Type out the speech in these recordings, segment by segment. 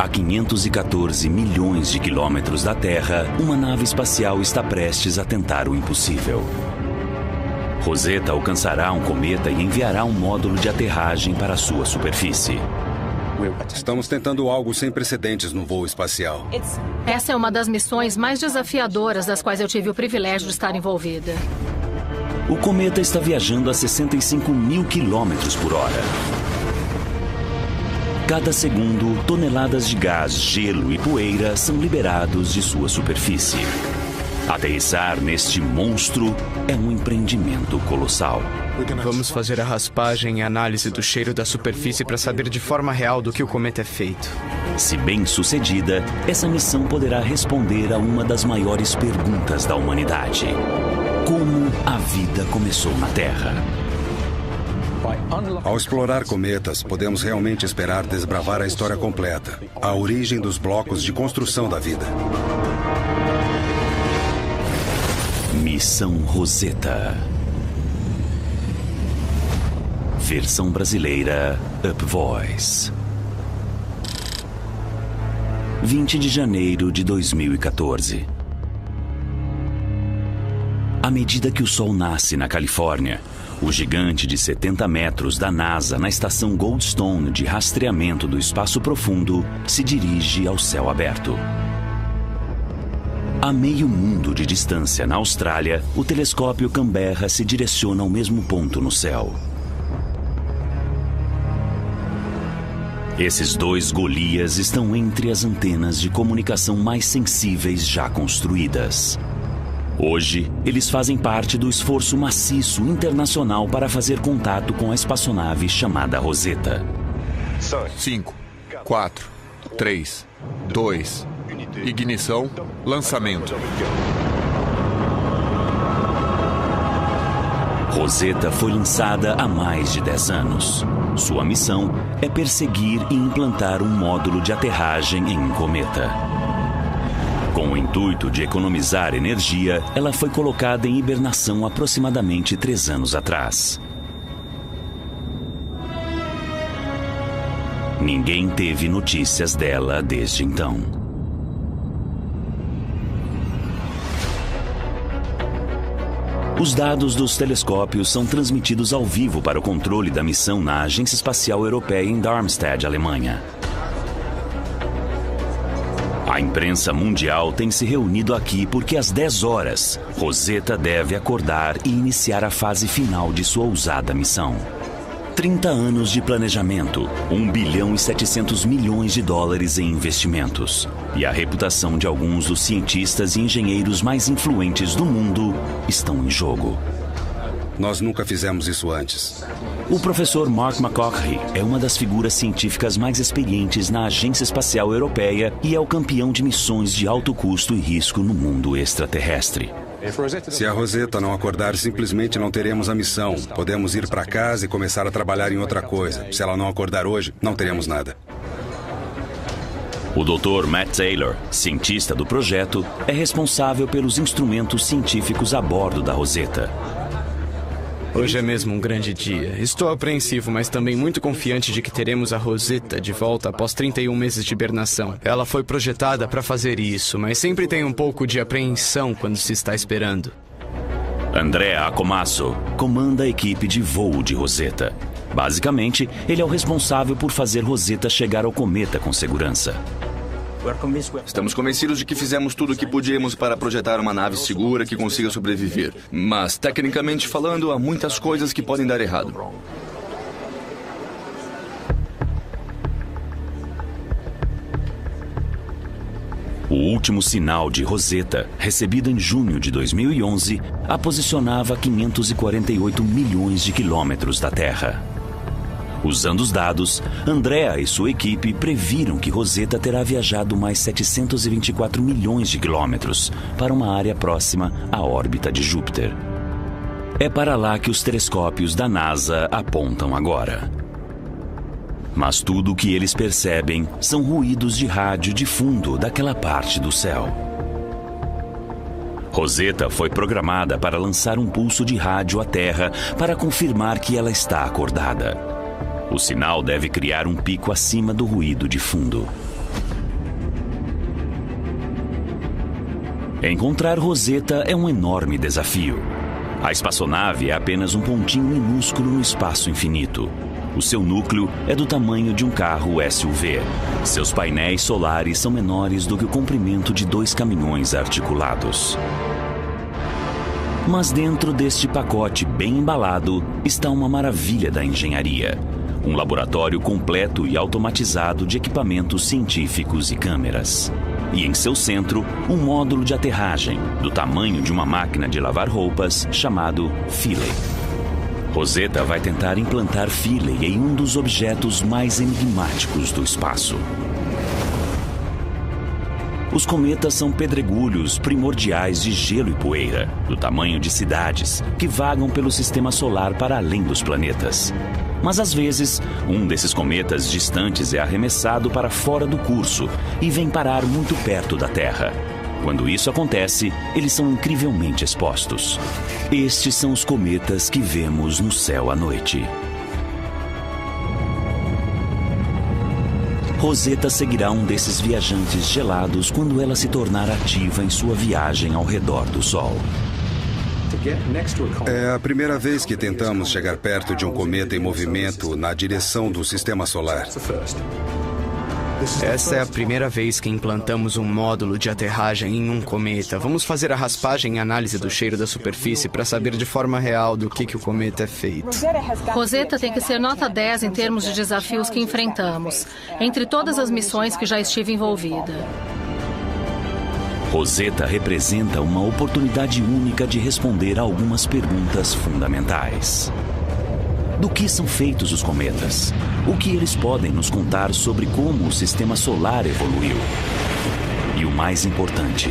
A 514 milhões de quilômetros da Terra, uma nave espacial está prestes a tentar o impossível. Rosetta alcançará um cometa e enviará um módulo de aterragem para a sua superfície. Estamos tentando algo sem precedentes no voo espacial. Essa é uma das missões mais desafiadoras das quais eu tive o privilégio de estar envolvida. O cometa está viajando a 65 mil quilômetros por hora. Cada segundo, toneladas de gás, gelo e poeira são liberados de sua superfície. Aterrissar neste monstro é um empreendimento colossal. Vamos fazer a raspagem e análise do cheiro da superfície para saber de forma real do que o cometa é feito. Se bem sucedida, essa missão poderá responder a uma das maiores perguntas da humanidade: como a vida começou na Terra? Ao explorar cometas, podemos realmente esperar desbravar a história completa, a origem dos blocos de construção da vida. Missão Rosetta. Versão brasileira Up Voice. 20 de janeiro de 2014. À medida que o Sol nasce na Califórnia, o gigante de 70 metros da NASA na estação Goldstone de rastreamento do espaço profundo se dirige ao céu aberto. A meio mundo de distância na Austrália, o telescópio Canberra se direciona ao mesmo ponto no céu. Esses dois Golias estão entre as antenas de comunicação mais sensíveis já construídas. Hoje, eles fazem parte do esforço maciço internacional para fazer contato com a espaçonave chamada Rosetta. 5, 4, 3, 2, ignição, lançamento. Rosetta foi lançada há mais de 10 anos. Sua missão é perseguir e implantar um módulo de aterragem em um cometa. Com o intuito de economizar energia, ela foi colocada em hibernação aproximadamente 3 anos atrás. Ninguém teve notícias dela desde então. Os dados dos telescópios são transmitidos ao vivo para o controle da missão na Agência Espacial Europeia em Darmstadt, Alemanha. A imprensa mundial tem se reunido aqui porque às 10 horas, Rosetta deve acordar e iniciar a fase final de sua ousada missão. 30 anos de planejamento, 1 bilhão e 700 milhões de dólares em investimentos. E a reputação de alguns dos cientistas e engenheiros mais influentes do mundo estão em jogo. Nós nunca fizemos isso antes. O professor Mark McCaughey é uma das figuras científicas mais experientes na Agência Espacial Europeia e é o campeão de missões de alto custo e risco no mundo extraterrestre. Se a Rosetta não acordar, simplesmente não teremos a missão. Podemos ir para casa e começar a trabalhar em outra coisa. Se ela não acordar hoje, não teremos nada. O Dr. Matt Taylor, cientista do projeto, é responsável pelos instrumentos científicos a bordo da Rosetta. Hoje é mesmo um grande dia. Estou apreensivo, mas também muito confiante de que teremos a Rosetta de volta após 31 meses de hibernação. Ela foi projetada para fazer isso, mas sempre tem um pouco de apreensão quando se está esperando. André Acomasso comanda a equipe de voo de Rosetta. Basicamente, ele é o responsável por fazer Rosetta chegar ao cometa com segurança. Estamos convencidos de que fizemos tudo o que podíamos para projetar uma nave segura que consiga sobreviver. Mas, tecnicamente falando, há muitas coisas que podem dar errado. O último sinal de Rosetta, recebido em junho de 2011, a posicionava a 548 milhões de quilômetros da Terra. Usando os dados, Andrea e sua equipe previram que Rosetta terá viajado mais 724 milhões de quilômetros para uma área próxima à órbita de Júpiter. É para lá que os telescópios da NASA apontam agora. Mas tudo o que eles percebem são ruídos de rádio de fundo daquela parte do céu. Rosetta foi programada para lançar um pulso de rádio à Terra para confirmar que ela está acordada. O sinal deve criar um pico acima do ruído de fundo. Encontrar Rosetta é um enorme desafio. A espaçonave é apenas um pontinho minúsculo no espaço infinito. O seu núcleo é do tamanho de um carro SUV. Seus painéis solares são menores do que o comprimento de 2 caminhões articulados. Mas dentro deste pacote bem embalado está uma maravilha da engenharia. Um laboratório completo e automatizado de equipamentos científicos e câmeras. E em seu centro, um módulo de aterragem, do tamanho de uma máquina de lavar roupas, chamado Philae. Rosetta vai tentar implantar Philae em um dos objetos mais enigmáticos do espaço. Os cometas são pedregulhos primordiais de gelo e poeira, do tamanho de cidades, que vagam pelo sistema solar para além dos planetas. Mas às vezes, um desses cometas distantes é arremessado para fora do curso e vem parar muito perto da Terra. Quando isso acontece, eles são incrivelmente expostos. Estes são os cometas que vemos no céu à noite. Rosetta seguirá um desses viajantes gelados quando ela se tornar ativa em sua viagem ao redor do Sol. É a primeira vez que tentamos chegar perto de um cometa em movimento na direção do sistema solar. Essa é a primeira vez que implantamos um módulo de aterragem em um cometa. Vamos fazer a raspagem e análise do cheiro da superfície para saber de forma real do que o cometa é feito. Rosetta tem que ser nota 10 em termos de desafios que enfrentamos, entre todas as missões que já estive envolvida. Rosetta representa uma oportunidade única de responder a algumas perguntas fundamentais. Do que são feitos os cometas? O que eles podem nos contar sobre como o sistema solar evoluiu? E o mais importante,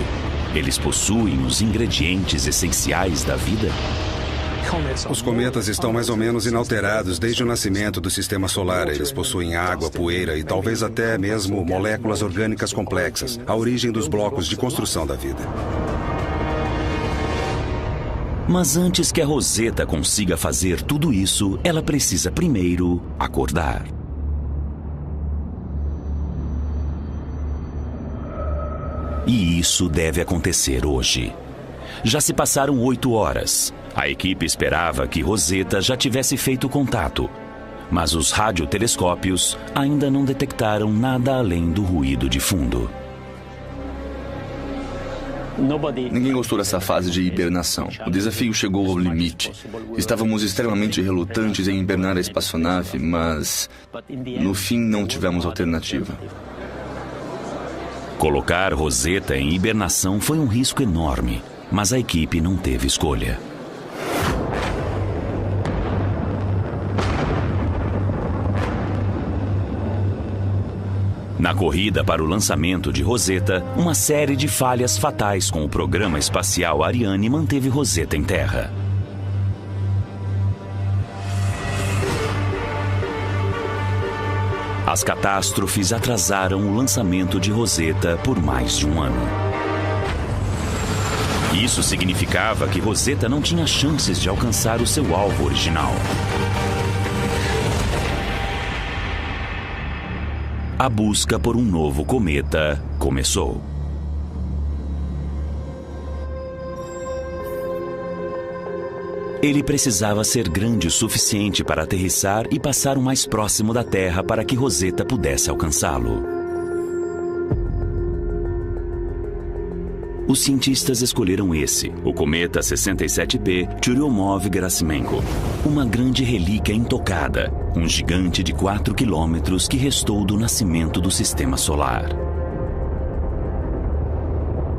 eles possuem os ingredientes essenciais da vida? Os cometas estão mais ou menos inalterados desde o nascimento do sistema solar. Eles possuem água, poeira e talvez até mesmo moléculas orgânicas complexas, a origem dos blocos de construção da vida. Mas antes que a Rosetta consiga fazer tudo isso, ela precisa primeiro acordar. E isso deve acontecer hoje. Já se passaram 8 horas. A equipe esperava que Rosetta já tivesse feito contato, mas os radiotelescópios ainda não detectaram nada além do ruído de fundo. Ninguém gostou dessa fase de hibernação. O desafio chegou ao limite. Estávamos extremamente relutantes em hibernar a espaçonave, mas no fim não tivemos alternativa. Colocar Rosetta em hibernação foi um risco enorme, mas a equipe não teve escolha. Na corrida para o lançamento de Rosetta, uma série de falhas fatais com o programa espacial Ariane manteve Rosetta em terra. As catástrofes atrasaram o lançamento de Rosetta por mais de um ano. Isso significava que Rosetta não tinha chances de alcançar o seu alvo original. A busca por um novo cometa começou. Ele precisava ser grande o suficiente para aterrissar e passar o mais próximo da Terra para que Rosetta pudesse alcançá-lo. Os cientistas escolheram esse, o cometa 67P Churyumov-Gerasimenko, uma grande relíquia intocada, um gigante de 4 quilômetros que restou do nascimento do sistema solar.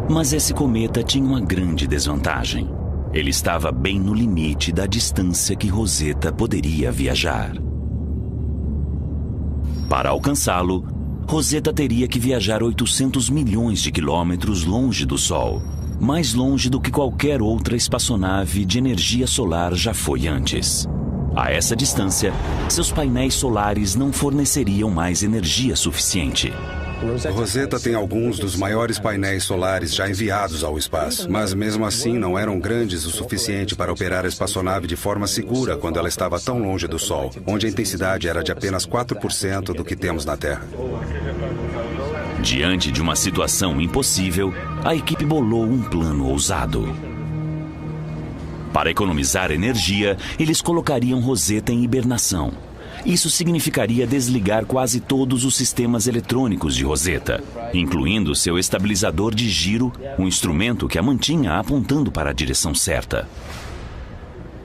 Mas esse cometa tinha uma grande desvantagem. Ele estava bem no limite da distância que Rosetta poderia viajar. Para alcançá-lo, Rosetta teria que viajar 800 milhões de quilômetros longe do Sol, mais longe do que qualquer outra espaçonave de energia solar já foi antes. A essa distância, seus painéis solares não forneceriam mais energia suficiente. Rosetta tem alguns dos maiores painéis solares já enviados ao espaço, mas mesmo assim não eram grandes o suficiente para operar a espaçonave de forma segura quando ela estava tão longe do Sol, onde a intensidade era de apenas 4% do que temos na Terra. Diante de uma situação impossível, a equipe bolou um plano ousado. Para economizar energia, eles colocariam Rosetta em hibernação. Isso significaria desligar quase todos os sistemas eletrônicos de Rosetta, incluindo seu estabilizador de giro, um instrumento que a mantinha apontando para a direção certa.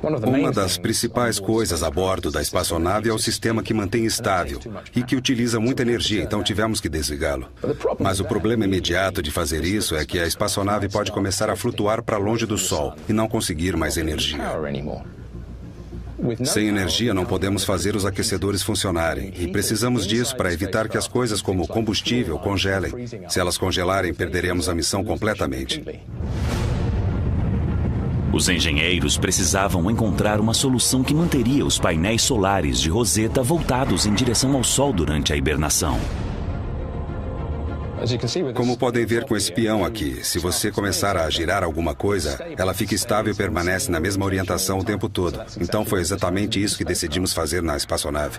Uma das principais coisas a bordo da espaçonave é o sistema que mantém estável e que utiliza muita energia, então tivemos que desligá-lo. Mas o problema imediato de fazer isso é que a espaçonave pode começar a flutuar para longe do Sol e não conseguir mais energia. Sem energia não podemos fazer os aquecedores funcionarem e precisamos disso para evitar que as coisas como combustível congelem. Se elas congelarem, perderemos a missão completamente. Os engenheiros precisavam encontrar uma solução que manteria os painéis solares de Rosetta voltados em direção ao Sol durante a hibernação. Como podem ver com esse peão aqui, se você começar a girar alguma coisa, ela fica estável e permanece na mesma orientação o tempo todo. Então foi exatamente isso que decidimos fazer na espaçonave.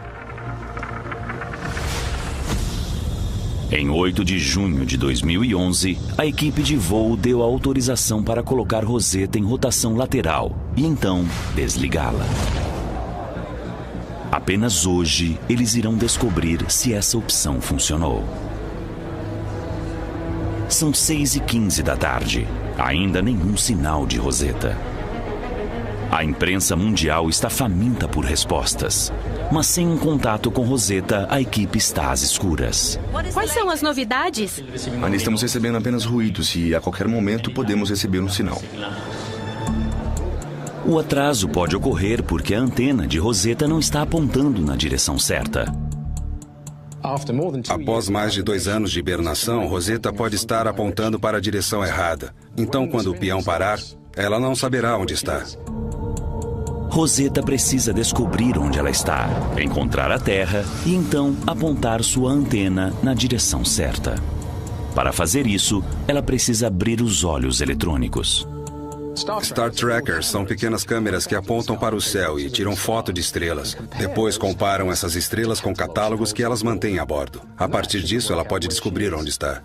Em 8 de junho de 2011, a equipe de voo deu a autorização para colocar Rosetta em rotação lateral e então desligá-la. Apenas hoje eles irão descobrir se essa opção funcionou. São 6h15 da tarde. Ainda nenhum sinal de Rosetta. A imprensa mundial está faminta por respostas. Mas sem um contato com Rosetta, a equipe está às escuras. Quais são as novidades? Ainda estamos recebendo apenas ruídos e a qualquer momento podemos receber um sinal. O atraso pode ocorrer porque a antena de Rosetta não está apontando na direção certa. Após mais de 2 anos de hibernação, Rosetta pode estar apontando para a direção errada. Então, quando o peão parar, ela não saberá onde está. Rosetta precisa descobrir onde ela está, encontrar a Terra e então apontar sua antena na direção certa. Para fazer isso, ela precisa abrir os olhos eletrônicos. Star Trackers são pequenas câmeras que apontam para o céu e tiram foto de estrelas. Depois comparam essas estrelas com catálogos que elas mantêm a bordo. A partir disso, ela pode descobrir onde está.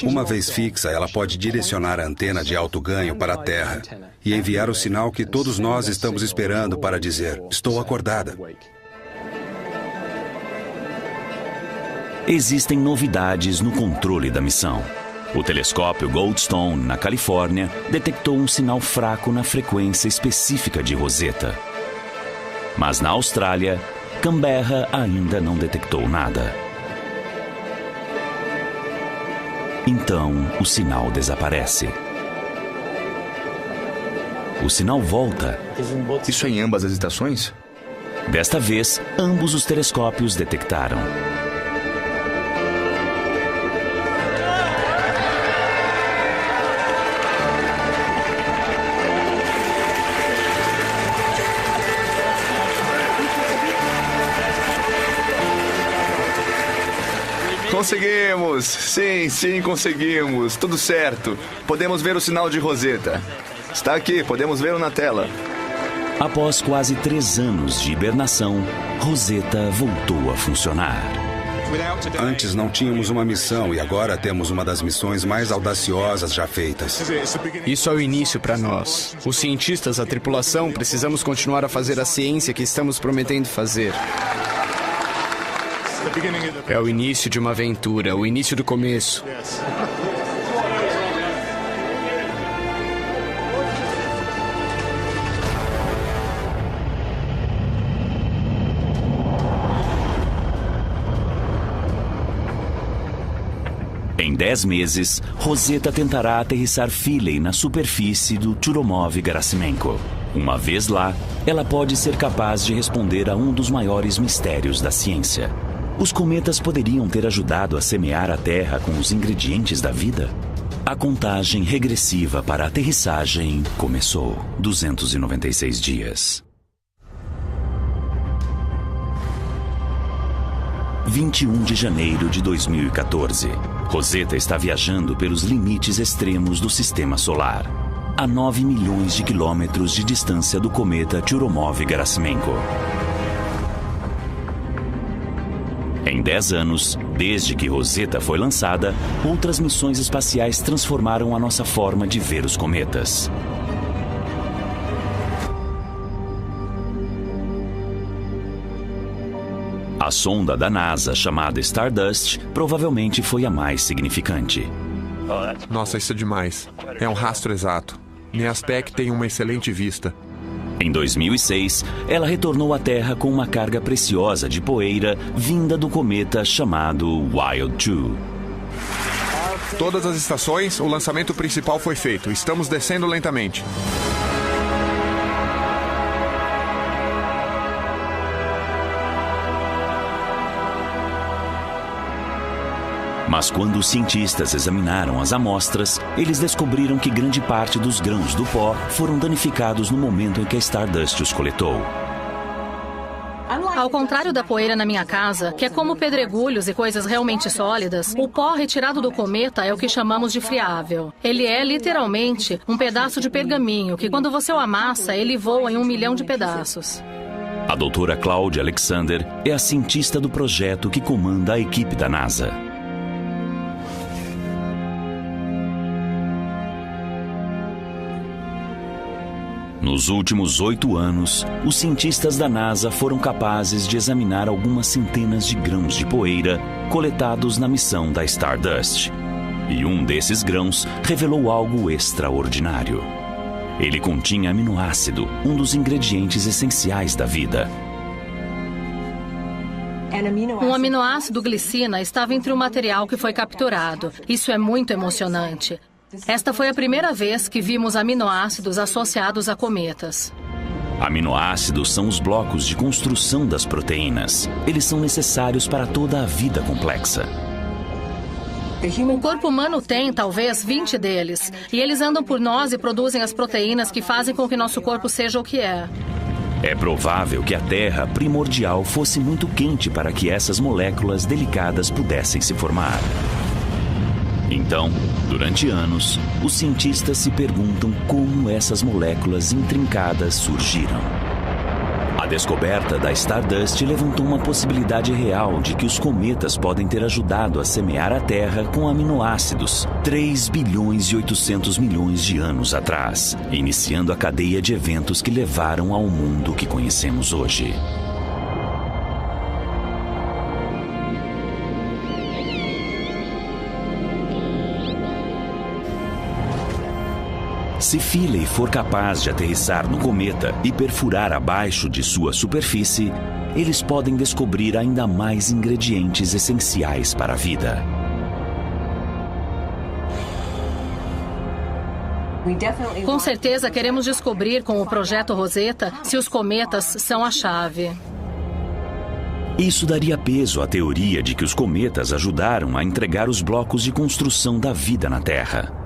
Uma vez fixa, ela pode direcionar a antena de alto ganho para a Terra e enviar o sinal que todos nós estamos esperando para dizer: estou acordada. Existem novidades no controle da missão. O telescópio Goldstone, na Califórnia, detectou um sinal fraco na frequência específica de Rosetta. Mas na Austrália, Canberra ainda não detectou nada. Então, o sinal desaparece. O sinal volta. Isso é em ambas as estações? Desta vez, ambos os telescópios detectaram. Conseguimos! Sim, conseguimos. Tudo certo. Podemos ver o sinal de Rosetta. Está aqui, podemos vê-lo na tela. Após quase 3 anos de hibernação, Rosetta voltou a funcionar. Antes não tínhamos uma missão e agora temos uma das missões mais audaciosas já feitas. Isso é o início para nós. Os cientistas, a tripulação, precisamos continuar a fazer a ciência que estamos prometendo fazer. É o início de uma aventura, o início do começo. Em 10 meses, Rosetta tentará aterrissar Philae na superfície do Churyumov-Gerasimenko. Uma vez lá, ela pode ser capaz de responder a um dos maiores mistérios da ciência. Os cometas poderiam ter ajudado a semear a Terra com os ingredientes da vida? A contagem regressiva para a aterrissagem começou. 296 dias. 21 de janeiro de 2014. Rosetta está viajando pelos limites extremos do sistema solar, a 9 milhões de quilômetros de distância do cometa Churyumov-Gerasimenko. Em 10 anos, desde que Rosetta foi lançada, outras missões espaciais transformaram a nossa forma de ver os cometas. A sonda da NASA, chamada Stardust, provavelmente foi a mais significante. Nossa, isso é demais. É um rastro exato. NEASPEC tem uma excelente vista. Em 2006, ela retornou à Terra com uma carga preciosa de poeira vinda do cometa chamado Wild 2. Todas as estações, o lançamento principal foi feito. Estamos descendo lentamente. Mas quando os cientistas examinaram as amostras, eles descobriram que grande parte dos grãos do pó foram danificados no momento em que a Stardust os coletou. Ao contrário da poeira na minha casa, que é como pedregulhos e coisas realmente sólidas, o pó retirado do cometa é o que chamamos de friável. Ele é, literalmente, um pedaço de pergaminho que, quando você o amassa, ele voa em 1 milhão de pedaços. A doutora Claudia Alexander é a cientista do projeto que comanda a equipe da NASA. Nos últimos 8 anos, os cientistas da NASA foram capazes de examinar algumas centenas de grãos de poeira coletados na missão da Stardust. E um desses grãos revelou algo extraordinário. Ele continha aminoácido, um dos ingredientes essenciais da vida. Um aminoácido glicina estava entre o material que foi capturado. Isso é muito emocionante. Esta foi a primeira vez que vimos aminoácidos associados a cometas. Aminoácidos são os blocos de construção das proteínas. Eles são necessários para toda a vida complexa. O corpo humano tem, talvez, 20 deles. E eles andam por nós e produzem as proteínas que fazem com que nosso corpo seja o que é. É provável que a Terra primordial fosse muito quente para que essas moléculas delicadas pudessem se formar. Então, durante anos, os cientistas se perguntam como essas moléculas intrincadas surgiram. A descoberta da Stardust levantou uma possibilidade real de que os cometas podem ter ajudado a semear a Terra com aminoácidos 3 bilhões e 800 milhões de anos atrás, iniciando a cadeia de eventos que levaram ao mundo que conhecemos hoje. Se Philae for capaz de aterrissar no cometa e perfurar abaixo de sua superfície, eles podem descobrir ainda mais ingredientes essenciais para a vida. Com certeza queremos descobrir com o projeto Rosetta se os cometas são a chave. Isso daria peso à teoria de que os cometas ajudaram a entregar os blocos de construção da vida na Terra.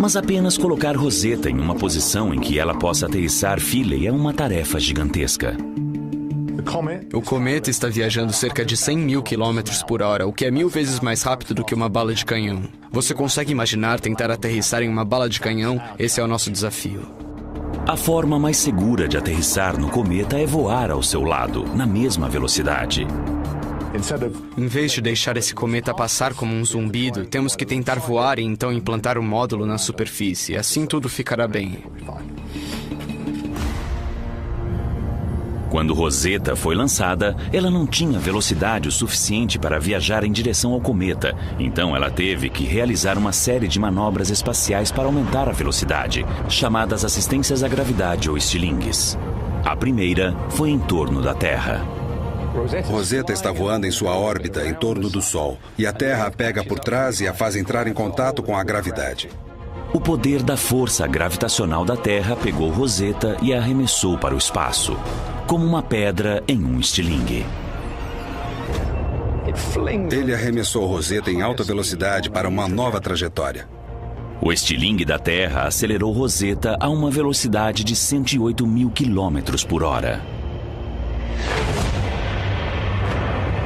Mas apenas colocar Rosetta em uma posição em que ela possa aterrissar Philae é uma tarefa gigantesca. O cometa está viajando cerca de 100 mil quilômetros por hora, o que é 1000 vezes mais rápido do que uma bala de canhão. Você consegue imaginar tentar aterrissar em uma bala de canhão? Esse é o nosso desafio. A forma mais segura de aterrissar no cometa é voar ao seu lado, na mesma velocidade. Em vez de deixar esse cometa passar como um zumbido, temos que tentar voar e então implantar o módulo na superfície. Assim tudo ficará bem. Quando Rosetta foi lançada, ela não tinha velocidade o suficiente para viajar em direção ao cometa. Então ela teve que realizar uma série de manobras espaciais para aumentar a velocidade, chamadas assistências à gravidade ou estilingues. A primeira foi em torno da Terra. Rosetta está voando em sua órbita em torno do Sol, e a Terra a pega por trás e a faz entrar em contato com a gravidade. O poder da força gravitacional da Terra pegou Rosetta e a arremessou para o espaço, como uma pedra em um estilingue. Ele arremessou Rosetta em alta velocidade para uma nova trajetória. O estilingue da Terra acelerou Rosetta a uma velocidade de 108 mil quilômetros por hora.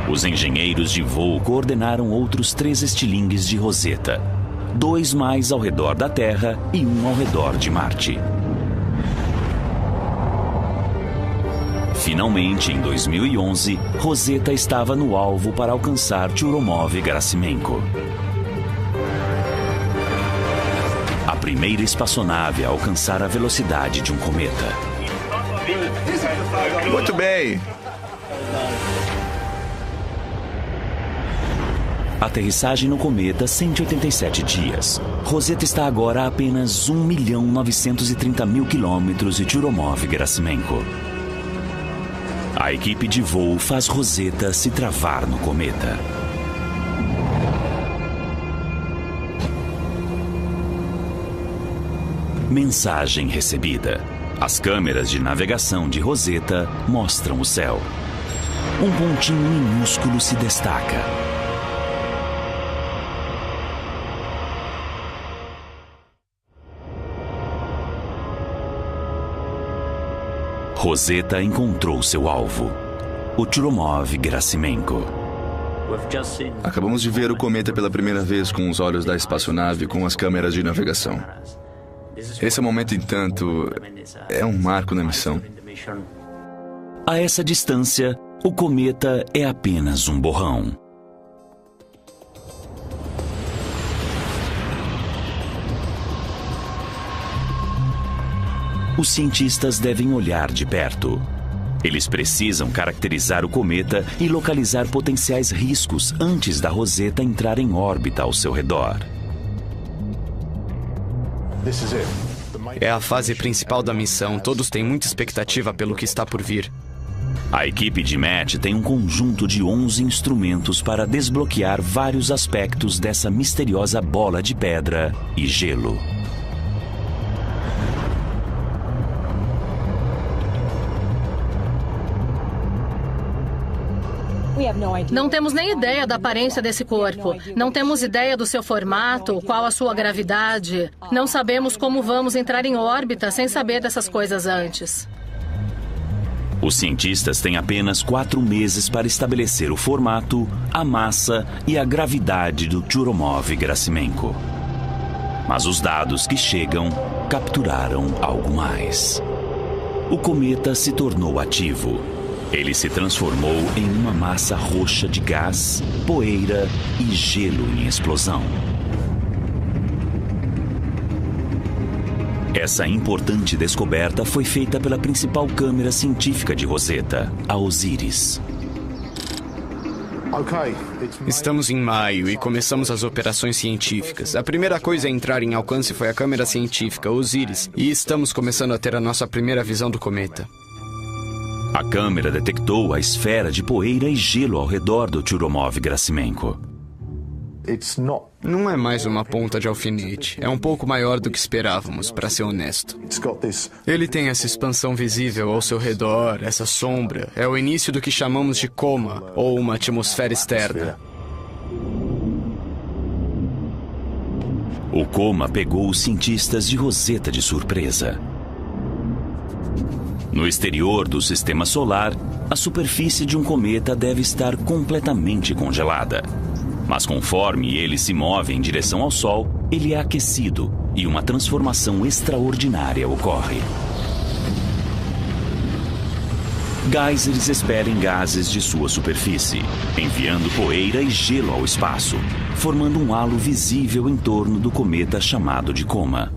Os engenheiros de voo coordenaram outros 3 estilingues de Rosetta, 2 mais ao redor da Terra e 1 ao redor de Marte. Finalmente, em 2011, Rosetta estava no alvo para alcançar Churyumov-Gerasimenko. A primeira espaçonave a alcançar a velocidade de um cometa. Muito bem. Aterrissagem no cometa, 187 dias. Rosetta está agora a apenas 1.930.000 quilômetros de Churyumov-Gerasimenko. A equipe de voo faz Rosetta se travar no cometa. Mensagem recebida. As câmeras de navegação de Rosetta mostram o céu. Um pontinho minúsculo se destaca. Rosetta encontrou seu alvo, o Churyumov-Gerasimenko. Acabamos de ver o cometa pela primeira vez com os olhos da espaçonave com as câmeras de navegação. Esse momento, entanto, é um marco na missão. A essa distância, o cometa é apenas um borrão. Os cientistas devem olhar de perto. Eles precisam caracterizar o cometa e localizar potenciais riscos antes da Rosetta entrar em órbita ao seu redor. É a fase principal da missão. Todos têm muita expectativa pelo que está por vir. A equipe de Matt tem um conjunto de 11 instrumentos para desbloquear vários aspectos dessa misteriosa bola de pedra e gelo. Não temos nem ideia da aparência desse corpo. Não temos ideia do seu formato, qual a sua gravidade. Não sabemos como vamos entrar em órbita sem saber dessas coisas antes. Os cientistas têm apenas 4 meses para estabelecer o formato, a massa e a gravidade do Churyumov-Gerasimenko. Mas os dados que chegam capturaram algo mais. O cometa se tornou ativo. Ele se transformou em uma massa roxa de gás, poeira e gelo em explosão. Essa importante descoberta foi feita pela principal câmera científica de Rosetta, a Osiris. Estamos em maio e começamos as operações científicas. A primeira coisa a entrar em alcance foi a câmera científica Osiris, e estamos começando a ter a nossa primeira visão do cometa. A câmera detectou a esfera de poeira e gelo ao redor do Churyumov-Gerasimenko. Não é mais uma ponta de alfinete. É um pouco maior do que esperávamos, para ser honesto. Ele tem essa expansão visível ao seu redor, essa sombra. É o início do que chamamos de coma, ou uma atmosfera externa. O coma pegou os cientistas de Rosetta de surpresa. No exterior do sistema solar, a superfície de um cometa deve estar completamente congelada. Mas conforme ele se move em direção ao Sol, ele é aquecido e uma transformação extraordinária ocorre. Geysers expelem gases de sua superfície, enviando poeira e gelo ao espaço, formando um halo visível em torno do cometa chamado de coma.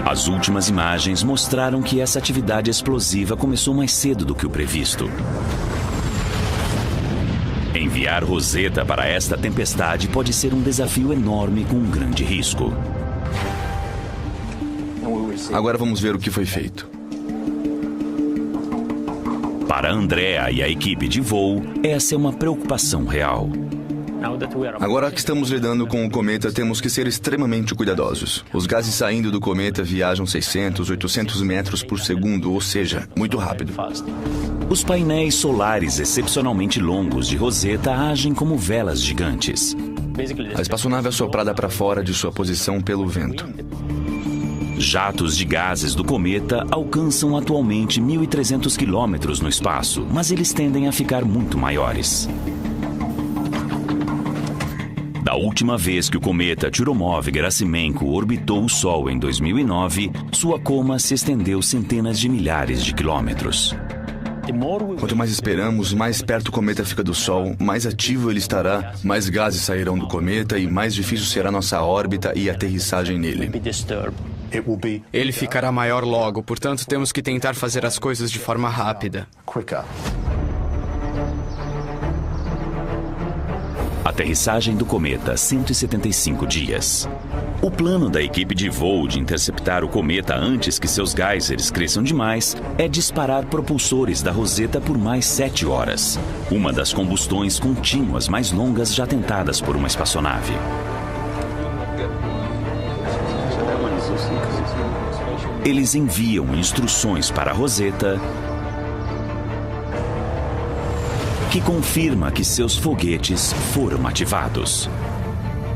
As últimas imagens mostraram que essa atividade explosiva começou mais cedo do que o previsto. Enviar Rosetta para esta tempestade pode ser um desafio enorme com um grande risco. Agora vamos ver o que foi feito. Para Andrea e a equipe de voo, essa é uma preocupação real. Agora que estamos lidando com o cometa, temos que ser extremamente cuidadosos. Os gases saindo do cometa viajam 600, 800 metros por segundo, ou seja, muito rápido. Os painéis solares excepcionalmente longos de Rosetta agem como velas gigantes. A espaçonave é soprada para fora de sua posição pelo vento. Jatos de gases do cometa alcançam atualmente 1.300 quilômetros no espaço, mas eles tendem a ficar muito maiores. Da Na última vez que o cometa Churyumov-Gerasimenko orbitou o Sol em 2009, sua coma se estendeu centenas de milhares de quilômetros. Quanto mais esperamos, mais perto o cometa fica do Sol, mais ativo ele estará, mais gases sairão do cometa e mais difícil será nossa órbita e aterrissagem nele. Ele ficará maior logo, portanto temos que tentar fazer as coisas de forma rápida. Aterrissagem do cometa, 175 dias. O plano da equipe de voo de interceptar o cometa antes que seus geysers cresçam demais é disparar propulsores da Rosetta por mais 7 horas. Uma das combustões contínuas mais longas já tentadas por uma espaçonave. Eles enviam instruções para a Rosetta, que confirma que seus foguetes foram ativados.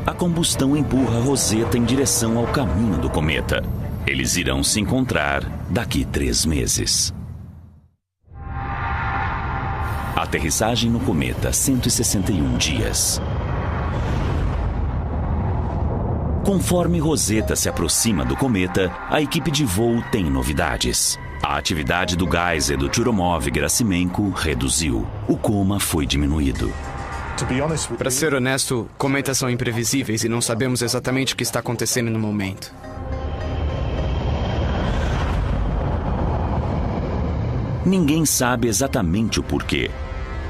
A combustão empurra a Rosetta em direção ao caminho do cometa. Eles irão se encontrar daqui 3 meses. Aterrissagem no cometa, 161 dias. Conforme Rosetta se aproxima do cometa, a equipe de voo tem novidades. A atividade do geyser do Churyumov-Gerasimenko reduziu. O coma foi diminuído. Para ser honesto, cometas são imprevisíveis e não sabemos exatamente o que está acontecendo no momento. Ninguém sabe exatamente o porquê.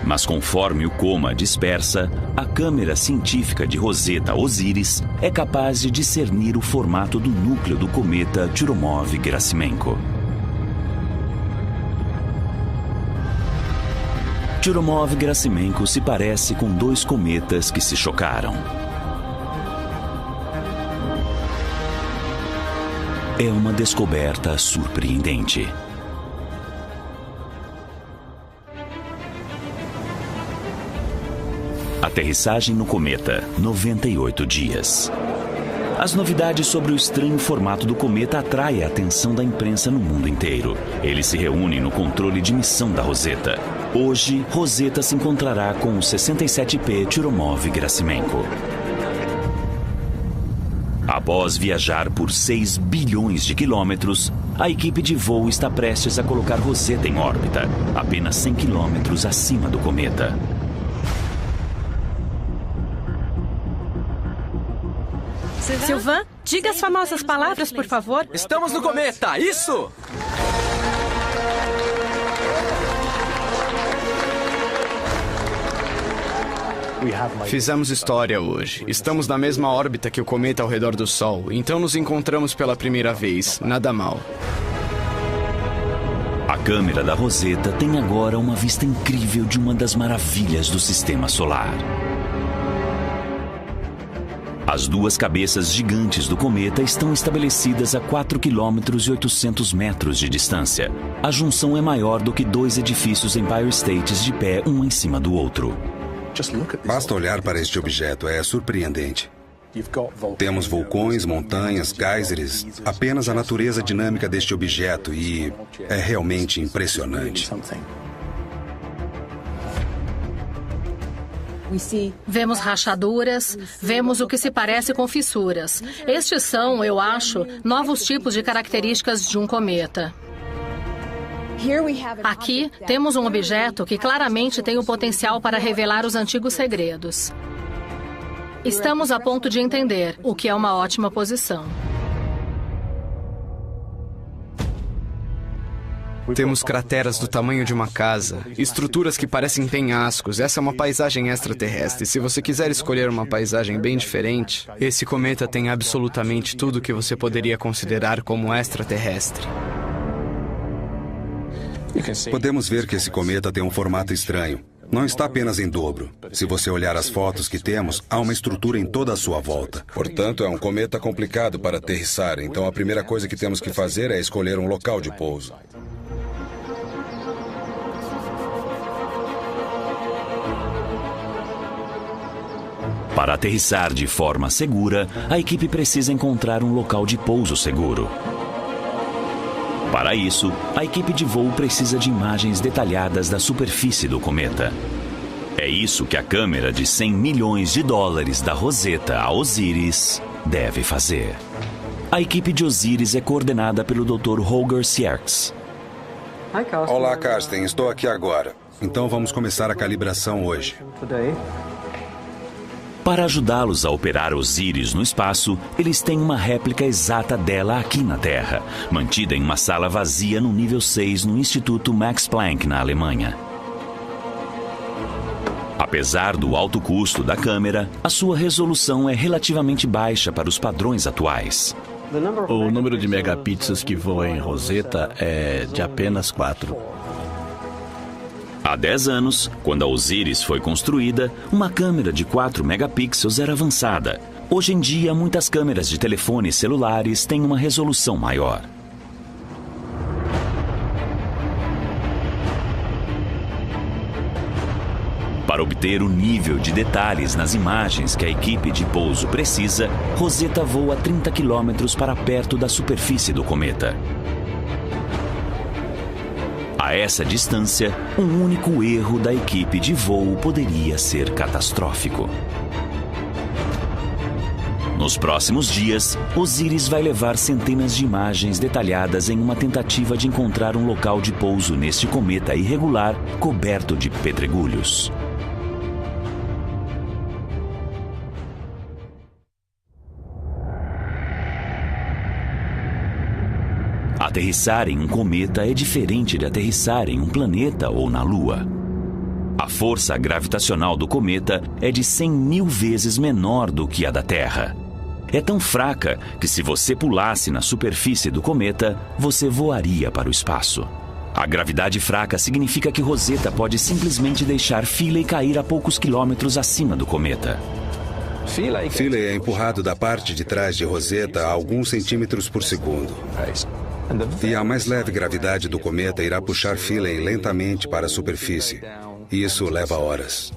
Mas conforme o coma dispersa, a câmera científica de Rosetta Osiris é capaz de discernir o formato do núcleo do cometa Churyumov-Gerasimenko. Churyumov-Gerasimenko se parece com 2 cometas que se chocaram. É uma descoberta surpreendente. Aterrissagem no cometa, 98 dias. As novidades sobre o estranho formato do cometa atraem a atenção da imprensa no mundo inteiro. Eles se reúnem no controle de missão da Rosetta. Hoje, Rosetta se encontrará com o 67P Churyumov-Gerasimenko. Após viajar por 6 bilhões de quilômetros, a equipe de voo está prestes a colocar Rosetta em órbita, apenas 100 quilômetros acima do cometa. Sylvain, diga as famosas palavras, por favor. Estamos no cometa, isso! Fizemos história hoje. Estamos na mesma órbita que o cometa ao redor do Sol, então nos encontramos pela primeira vez. Nada mal. A câmera da Rosetta tem agora uma vista incrível de uma das maravilhas do sistema solar. As 2 cabeças gigantes do cometa estão estabelecidas a 4,8 km de distância. A junção é maior do que 2 edifícios Empire States de pé, um em cima do outro. Basta olhar para este objeto, é surpreendente. Temos vulcões, montanhas, geysers, apenas a natureza dinâmica deste objeto e é realmente impressionante. Vemos rachaduras, vemos o que se parece com fissuras. Estes são, eu acho, novos tipos de características de um cometa. Aqui temos um objeto que claramente tem o potencial para revelar os antigos segredos. Estamos a ponto de entender, o que é uma ótima posição. Temos crateras do tamanho de uma casa, estruturas que parecem penhascos. Essa é uma paisagem extraterrestre. Se você quiser escolher uma paisagem bem diferente, esse cometa tem absolutamente tudo que você poderia considerar como extraterrestre. Podemos ver que esse cometa tem um formato estranho. Não está apenas em dobro. Se você olhar as fotos que temos, há uma estrutura em toda a sua volta. Portanto, é um cometa complicado para aterrissar. Então, a primeira coisa que temos que fazer é escolher um local de pouso. Para aterrissar de forma segura, a equipe precisa encontrar um local de pouso seguro. Para isso, a equipe de voo precisa de imagens detalhadas da superfície do cometa. É isso que a câmera de 100 milhões de dólares da Rosetta a Osiris deve fazer. A equipe de Osiris é coordenada pelo Dr. Holger Sierks. Olá, Karsten. Estou aqui agora. Então vamos começar a calibração hoje. Para ajudá-los a operar Osiris no espaço, eles têm uma réplica exata dela aqui na Terra, mantida em uma sala vazia no nível 6 no Instituto Max Planck, na Alemanha. Apesar do alto custo da câmera, a sua resolução é relativamente baixa para os padrões atuais. O número de megapixels que voa em Rosetta é de apenas 4. Há 10 anos, quando a Osiris foi construída, uma câmera de 4 megapixels era avançada. Hoje em dia, muitas câmeras de telefones celulares têm uma resolução maior. Para obter o nível de detalhes nas imagens que a equipe de pouso precisa, Rosetta voa 30 quilômetros para perto da superfície do cometa. A essa distância, um único erro da equipe de voo poderia ser catastrófico. Nos próximos dias, Osiris vai levar centenas de imagens detalhadas em uma tentativa de encontrar um local de pouso neste cometa irregular coberto de pedregulhos. Aterrissar em um cometa é diferente de aterrissar em um planeta ou na Lua. A força gravitacional do cometa é de 100 mil vezes menor do que a da Terra. É tão fraca que se você pulasse na superfície do cometa, você voaria para o espaço. A gravidade fraca significa que Rosetta pode simplesmente deixar Philae cair a poucos quilômetros acima do cometa. Philae é empurrado da parte de trás de Rosetta a alguns centímetros por segundo. E a mais leve gravidade do cometa irá puxar Philae lentamente para a superfície. Isso leva horas.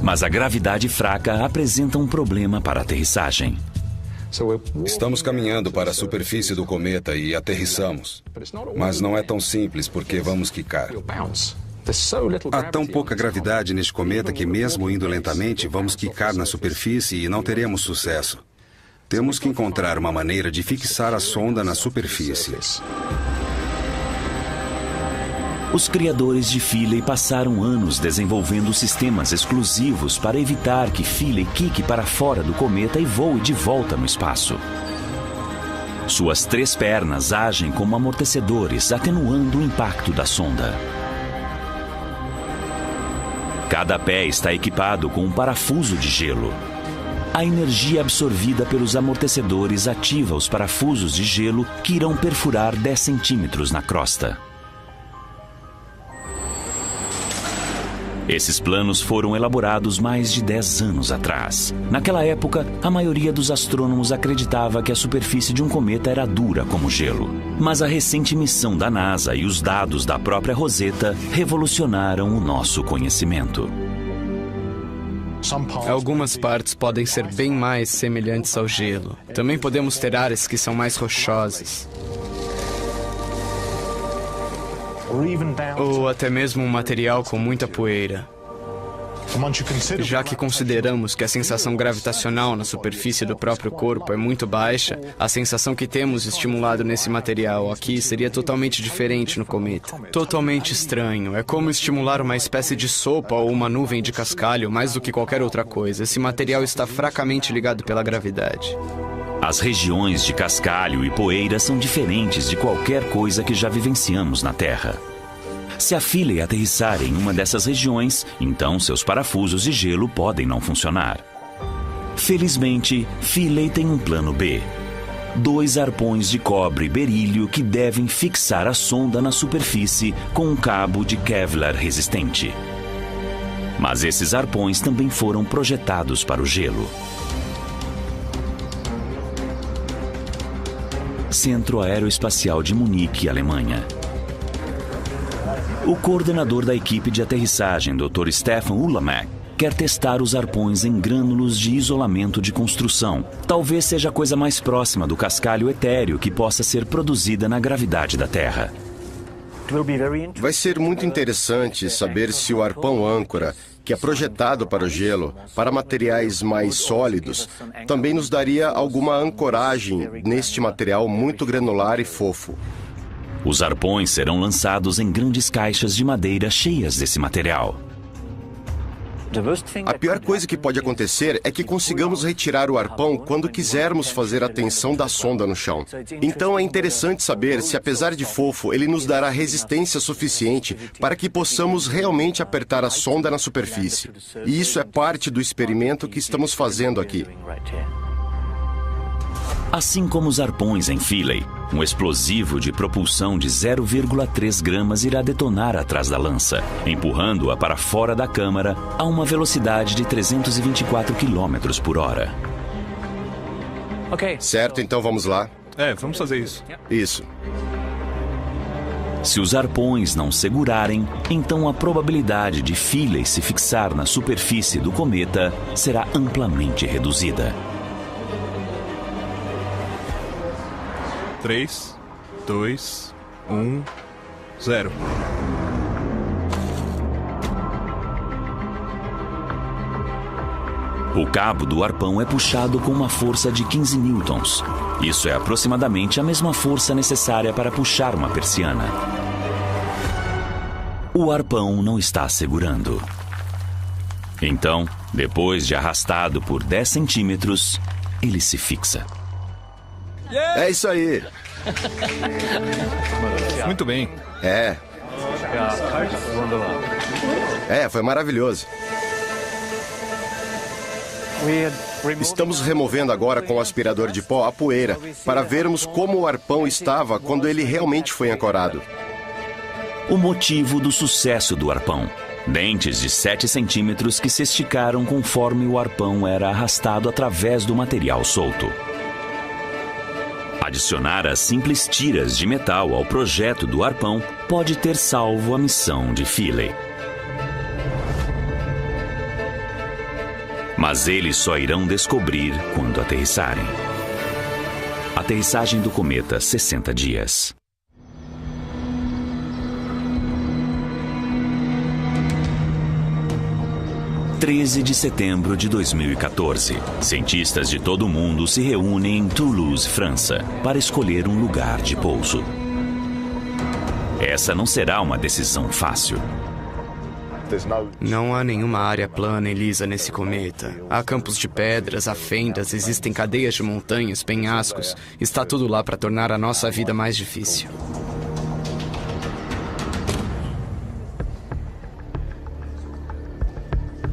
Mas a gravidade fraca apresenta um problema para a aterrissagem. Estamos caminhando para a superfície do cometa e aterrissamos. Mas não é tão simples porque vamos quicar. Há tão pouca gravidade neste cometa que, mesmo indo lentamente, vamos quicar na superfície e não teremos sucesso. Temos que encontrar uma maneira de fixar a sonda na superfície. Os criadores de Philae passaram anos desenvolvendo sistemas exclusivos para evitar que Philae quique para fora do cometa e voe de volta no espaço. Suas 3 pernas agem como amortecedores, atenuando o impacto da sonda. Cada pé está equipado com um parafuso de gelo. A energia absorvida pelos amortecedores ativa os parafusos de gelo que irão perfurar 10 centímetros na crosta. Esses planos foram elaborados mais de 10 anos atrás. Naquela época, a maioria dos astrônomos acreditava que a superfície de um cometa era dura como gelo. Mas a recente missão da NASA e os dados da própria Rosetta revolucionaram o nosso conhecimento. Algumas partes podem ser bem mais semelhantes ao gelo. Também podemos ter áreas que são mais rochosas. Ou até mesmo um material com muita poeira. Já que consideramos que a sensação gravitacional na superfície do próprio corpo é muito baixa, a sensação que temos estimulado nesse material aqui seria totalmente diferente no cometa. Totalmente estranho. É como estimular uma espécie de sopa ou uma nuvem de cascalho mais do que qualquer outra coisa. Esse material está fracamente ligado pela gravidade. As regiões de cascalho e poeira são diferentes de qualquer coisa que já vivenciamos na Terra. Se a Philae aterrissar em uma dessas regiões, então seus parafusos de gelo podem não funcionar. Felizmente, Philae tem um plano B. 2 arpões de cobre e berílio que devem fixar a sonda na superfície com um cabo de Kevlar resistente. Mas esses arpões também foram projetados para o gelo. Centro Aeroespacial de Munique, Alemanha. O coordenador da equipe de aterrissagem, Dr. Stefan Ullamäck, quer testar os arpões em grânulos de isolamento de construção. Talvez seja a coisa mais próxima do cascalho etéreo que possa ser produzida na gravidade da Terra. Vai ser muito interessante saber se o arpão âncora, que é projetado para o gelo, para materiais mais sólidos, também nos daria alguma ancoragem neste material muito granular e fofo. Os arpões serão lançados em grandes caixas de madeira cheias desse material. A pior coisa que pode acontecer é que consigamos retirar o arpão quando quisermos fazer a tensão da sonda no chão. Então é interessante saber se, apesar de fofo, ele nos dará resistência suficiente para que possamos realmente apertar a sonda na superfície. E isso é parte do experimento que estamos fazendo aqui. Assim como os arpões em Philae, um explosivo de propulsão de 0,3 gramas irá detonar atrás da lança, empurrando-a para fora da câmara a uma velocidade de 324 km por hora. Certo, então vamos lá. Vamos fazer isso. Isso. Se os arpões não segurarem, então a probabilidade de Philae se fixar na superfície do cometa será amplamente reduzida. 3, 2, 1, 0. O cabo do arpão é puxado com uma força de 15 newtons. Isso é aproximadamente a mesma força necessária para puxar uma persiana. O arpão não está segurando. Então, depois de arrastado por 10 centímetros, ele se fixa. É isso aí. Muito bem. Foi maravilhoso. Estamos removendo agora com o aspirador de pó a poeira para vermos como o arpão estava quando ele realmente foi ancorado. O motivo do sucesso do arpão: dentes de 7 centímetros que se esticaram conforme o arpão era arrastado através do material solto. Adicionar as simples tiras de metal ao projeto do arpão pode ter salvo a missão de Philae. Mas eles só irão descobrir quando aterrissarem. Aterrissagem do cometa, 60 dias. – 13 de setembro de 2014. Cientistas de todo o mundo se reúnem em Toulouse, França, para escolher um lugar de pouso. Essa não será uma decisão fácil. Não há nenhuma área plana e lisa nesse cometa. Há campos de pedras, há fendas, existem cadeias de montanhas, penhascos. Está tudo lá para tornar a nossa vida mais difícil.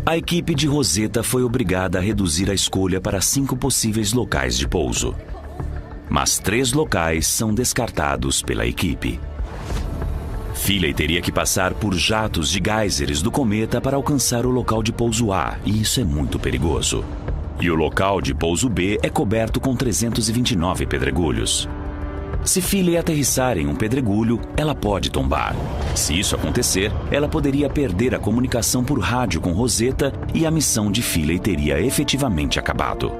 A equipe de Rosetta foi obrigada a reduzir a escolha para 5 possíveis locais de pouso. Mas 3 locais são descartados pela equipe. Philae teria que passar por jatos de geysers do cometa para alcançar o local de pouso A, e isso é muito perigoso. E o local de pouso B é coberto com 329 pedregulhos. Se Philae aterrissar em um pedregulho, ela pode tombar. Se isso acontecer, ela poderia perder a comunicação por rádio com Rosetta e a missão de Philae teria efetivamente acabado.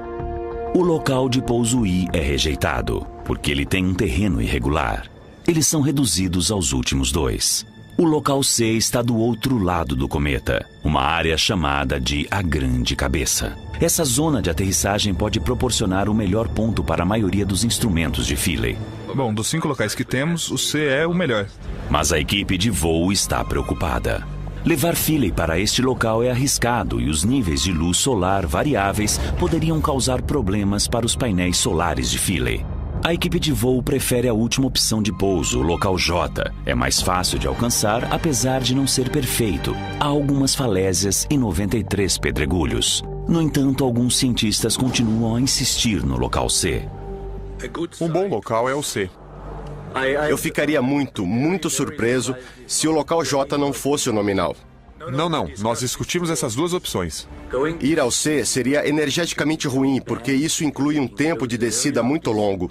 O local de pouso I é rejeitado, porque ele tem um terreno irregular. Eles são reduzidos aos últimos 2. O local C está do outro lado do cometa, uma área chamada de a Grande Cabeça. Essa zona de aterrissagem pode proporcionar o melhor ponto para a maioria dos instrumentos de Philae. Bom, dos 5 locais que temos, o C é o melhor. Mas a equipe de voo está preocupada. Levar Philae para este local é arriscado e os níveis de luz solar variáveis poderiam causar problemas para os painéis solares de Philae. A equipe de voo prefere a última opção de pouso, o local J. É mais fácil de alcançar, apesar de não ser perfeito. Há algumas falésias e 93 pedregulhos. No entanto, alguns cientistas continuam a insistir no local C. Um bom local é o C. Eu ficaria muito surpreso se o local J não fosse o nominal. Não. Nós discutimos essas 2 opções. Ir ao C seria energeticamente ruim, porque isso inclui um tempo de descida muito longo.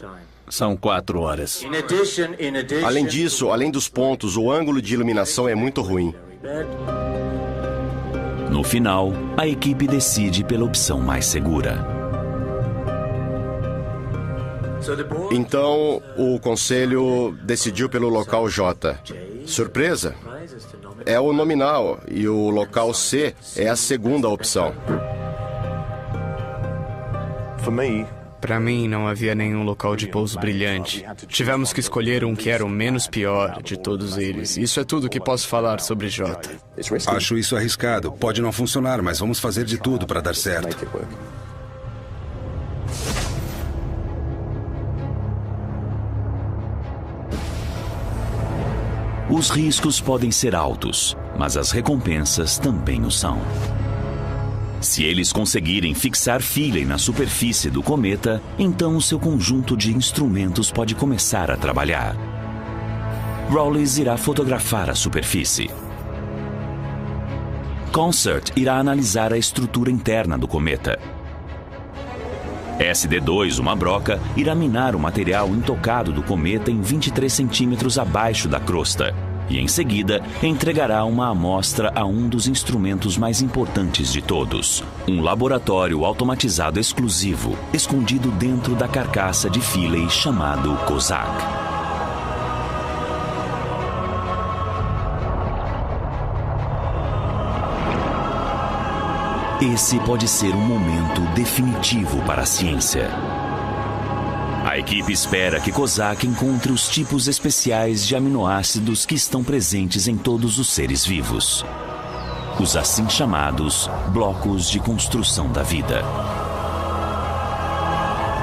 São 4 horas. Além disso, além dos pontos, o ângulo de iluminação é muito ruim. No final, a equipe decide pela opção mais segura. Então, o conselho decidiu pelo local J. Surpresa? É o nominal e o local C é a segunda opção. Para mim, não havia nenhum local de pouso brilhante. Tivemos que escolher um que era o menos pior de todos eles. Isso é tudo que posso falar sobre J. Acho isso arriscado. Pode não funcionar, mas vamos fazer de tudo para dar certo. Os riscos podem ser altos, mas as recompensas também o são. Se eles conseguirem fixar Philae na superfície do cometa, então o seu conjunto de instrumentos pode começar a trabalhar. Rawlins irá fotografar a superfície. Concert irá analisar a estrutura interna do cometa. SD2, uma broca, irá minar o material intocado do cometa em 23 centímetros abaixo da crosta e, em seguida, entregará uma amostra a um dos instrumentos mais importantes de todos, um laboratório automatizado exclusivo, escondido dentro da carcaça de Philae chamado Kozak. Esse pode ser um momento definitivo para a ciência. A equipe espera que Kozak encontre os tipos especiais de aminoácidos que estão presentes em todos os seres vivos. Os assim chamados blocos de construção da vida.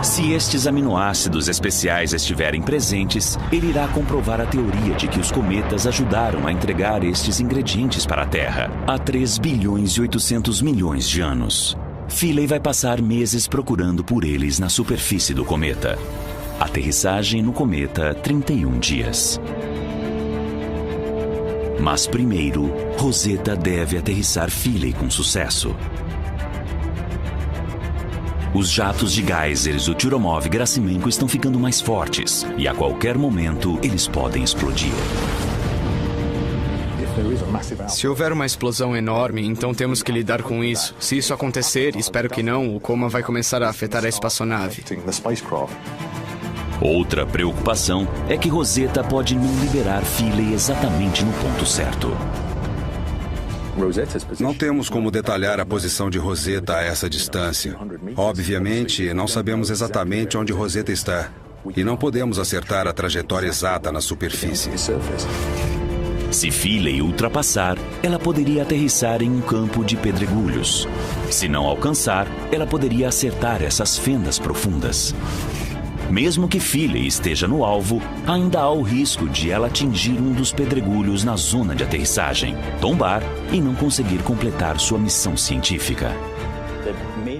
Se estes aminoácidos especiais estiverem presentes, ele irá comprovar a teoria de que os cometas ajudaram a entregar estes ingredientes para a Terra há 3 bilhões e 800 milhões de anos. Philae vai passar meses procurando por eles na superfície do cometa. Aterrissagem no cometa, 31 dias. Mas primeiro, Rosetta deve aterrissar Philae com sucesso. Os jatos de geysers do Churyumov-Gerasimenko estão ficando mais fortes e a qualquer momento eles podem explodir. Se houver uma explosão enorme, então temos que lidar com isso. Se isso acontecer, espero que não, o coma vai começar a afetar a espaçonave. Outra preocupação é que Rosetta pode não liberar Philae exatamente no ponto certo. Não temos como detalhar a posição de Rosetta a essa distância. Obviamente, não sabemos exatamente onde Rosetta está. E não podemos acertar a trajetória exata na superfície. Se Philae ultrapassar, ela poderia aterrissar em um campo de pedregulhos. Se não alcançar, ela poderia acertar essas fendas profundas. Mesmo que Philae esteja no alvo, ainda há o risco de ela atingir um dos pedregulhos na zona de aterrissagem, tombar e não conseguir completar sua missão científica.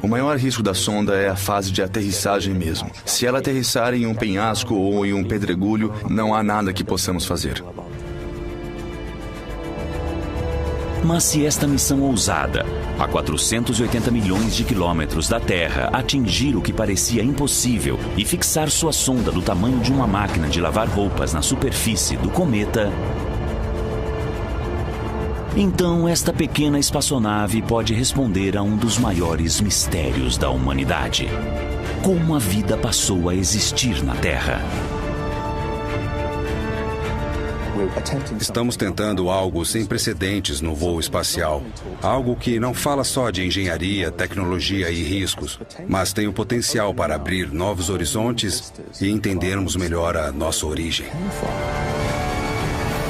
O maior risco da sonda é a fase de aterrissagem mesmo. Se ela aterrissar em um penhasco ou em um pedregulho, não há nada que possamos fazer. Mas se esta missão ousada, a 480 milhões de quilômetros da Terra, atingir o que parecia impossível e fixar sua sonda do tamanho de uma máquina de lavar roupas na superfície do cometa, então esta pequena espaçonave pode responder a um dos maiores mistérios da humanidade: como a vida passou a existir na Terra. Estamos tentando algo sem precedentes no voo espacial. Algo que não fala só de engenharia, tecnologia e riscos, mas tem o potencial para abrir novos horizontes e entendermos melhor a nossa origem.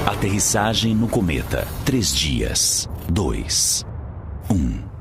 Aterrissagem no cometa. 3 dias. 2, 1.